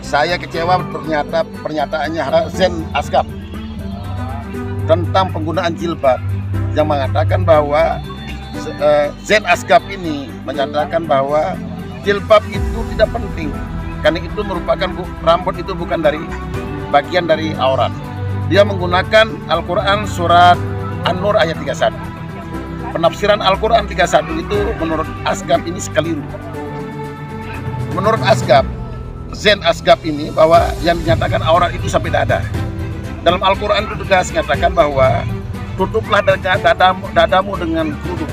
Saya kecewa ternyata pernyataannya Zen Asgaf tentang penggunaan jilbab yang mengatakan bahwa Zen Asgaf ini menyatakan bahwa jilbab itu tidak penting karena itu merupakan rambut itu bukan dari bagian dari aurat. Dia menggunakan Al-Quran surat An-Nur ayat 31. Penafsiran Al-Quran 31 itu menurut Asgaf ini sekeliru. Menurut Asgaf, Zen Asgaf ini bahwa yang dinyatakan aurat itu sampai dada. Dalam Al-Quran itu tegas menyatakan bahwa tutuplah dadamu dengan kerudung.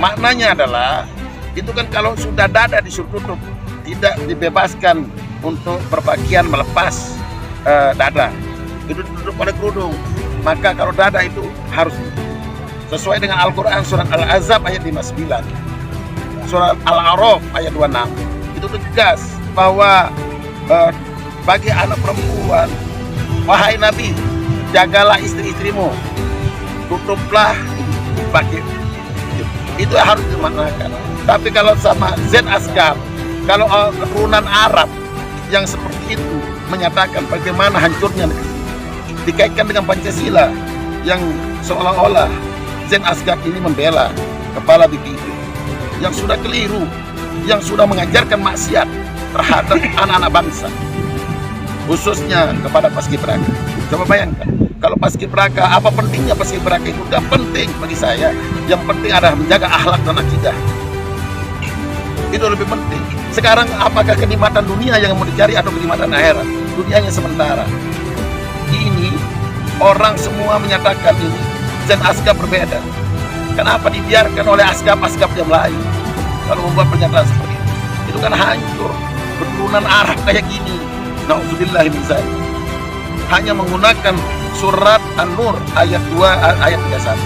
Maknanya adalah itu kan kalau sudah dada disuruh tutup, tidak dibebaskan untuk berbagian melepas dada, itu ditutup oleh kerudung. Maka kalau dada itu harus sesuai dengan Al-Quran surat Al-Ahzab ayat 59, surat Al-A'raf ayat 26 itu tegas bahwa bagi anak perempuan, wahai Nabi, jagalah istri-istrimu, tutuplah bagi itu harus dimaknakan. Tapi kalau sama Zen Asgaf, kalau keturunan Arab yang seperti itu menyatakan bagaimana hancurnya dikaitkan dengan Pancasila yang seolah-olah Zen Asgaf ini membela kepala BPIP yang sudah keliru, yang sudah mengajarkan maksiat terhadap anak-anak bangsa, khususnya kepada Paskibraka. Coba bayangkan, kalau Paskibraka, apa pentingnya Paskibraka itu? Tidak penting bagi saya. Yang penting adalah menjaga akhlak dan akidah. Itu lebih penting. Sekarang apakah kenikmatan dunia yang mau dicari atau kenikmatan akhirat? Dunianya sementara. Ini orang semua menyatakan ini Zen Asgaf berbeda. Kenapa dibiarkan oleh Asgaf-Asgaf yang lain kalau membuat pernyataan seperti itu? Itu kan hancur. Keturunan Arab kayak gini, na'udzubillah min dzalik, hanya menggunakan surat An-Nur ayat 2 ayat 31,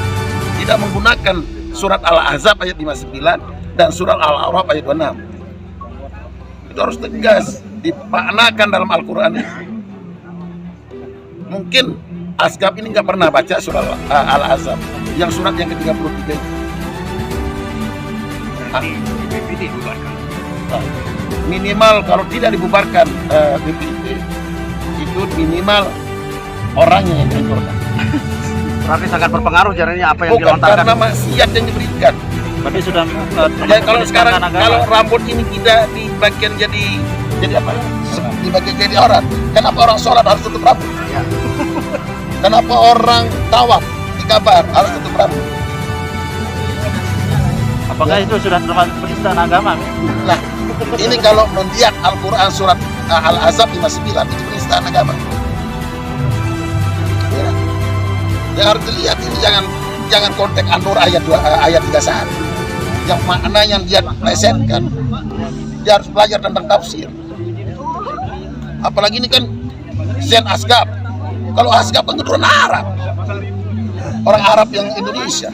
tidak menggunakan surat Al-Ahzab ayat 59 dan surat Al-A'raf ayat 26. Itu harus tegas dipaknakan dalam Al-Quran. Mungkin Asgaf ini nggak pernah baca surat Al-Ahzab yang surat yang ke-33 itu. Minimal kalau tidak dibubarkan BPIP itu minimal orangnya yang dihancurkan. Berarti sangat berpengaruh jadinya apa yang Bukan dilontarkan. karena maksiat yang diberikan. Berarti sudah Ya, kalau sekarang kalau rambut ini tidak di bagian jadi apa? Di bagian jadi aurat. Kenapa orang sholat harus tutup rambut? Ya. Kenapa orang tawaf di Kabar harus tutup rambut? Apakah itu sudah termasuk penistaan agama? Nah, ini kalau melihat Al-Quran surat Al-Ahzab 59 itu penistaan agama. Ya. Yang harus dilihat ini jangan konteks An-Nur ayat 31 yang maknanya dia plesetkan. Dia harus belajar tentang tafsir. Apalagi ini kan Zen Asgaf. Kalau Asgaf kan keturunan Arab, orang Arab yang Indonesia.